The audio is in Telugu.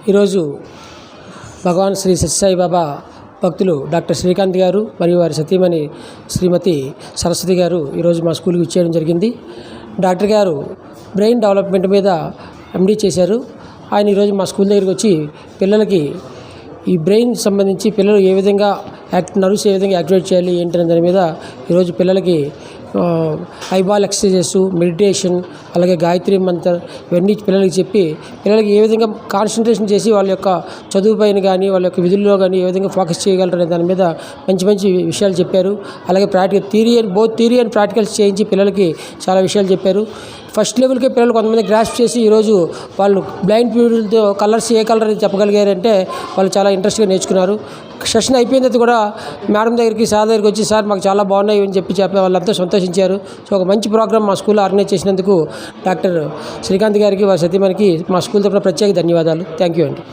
ఈరోజు భగవాన్ శ్రీ సత్యసాయి బాబా భక్తులు డాక్టర్ శ్రీకాంత్ గారు మరియు వారి సతీమణి శ్రీమతి సరస్వతి గారు ఈరోజు మా స్కూల్కి ఇచ్చేయడం జరిగింది. డాక్టర్ గారు బ్రెయిన్ డెవలప్మెంట్ మీద ఎండీ చేశారు. ఆయన ఈరోజు మా స్కూల్ దగ్గరికి వచ్చి పిల్లలకి ఈ బ్రెయిన్ సంబంధించి పిల్లలు ఏ విధంగా నర్వ్స్ ఏ విధంగా యాక్టివేట్ చేయాలి ఏంటనే దాని మీద ఈరోజు పిల్లలకి ఐబాల్ ఎక్సర్సైజెస్, మెడిటేషన్, అలాగే గాయత్రి మంత్ర ఇవన్నీ పిల్లలకి చెప్పి పిల్లలకి ఏ విధంగా కాన్సన్ట్రేషన్ చేసి వాళ్ళ యొక్క చదువు పైన కానీ వాళ్ళ యొక్క విధుల్లో కానీ ఏ విధంగా ఫోకస్ చేయగలరనే దాని మీద మంచి మంచి విషయాలు చెప్పారు. అలాగే థియరీ అండ్ ప్రాక్టికల్స్ చేయించి పిల్లలకి చాలా విషయాలు చెప్పారు. ఫస్ట్ లెవెల్కే పిల్లలు కొంతమంది గ్రాస్ప్ చేసి ఈరోజు వాళ్ళు బ్లైండ్ పీపుల్తో కలర్స్ ఏ కలర్ అని చెప్పగలిగారంటే వాళ్ళు చాలా ఇంట్రెస్ట్గా నేర్చుకున్నారు. సెషన్ అయిపోయిన తర్వాత కూడా మేడం దగ్గరికి సార్ దగ్గరికి వచ్చి సార్ మాకు చాలా బాగున్నాయి అని చెప్పే వాళ్ళంతా సంతోషించారు. సో ఒక మంచి ప్రోగ్రామ్ మా స్కూల్లో ఆర్గనైజ్ చేసినందుకు డాక్టర్ శ్రీకాంత్ గారికి వారి సతీమణికి మా స్కూల్ తరఫున ప్రత్యేక ధన్యవాదాలు. థ్యాంక్ యూ అండి.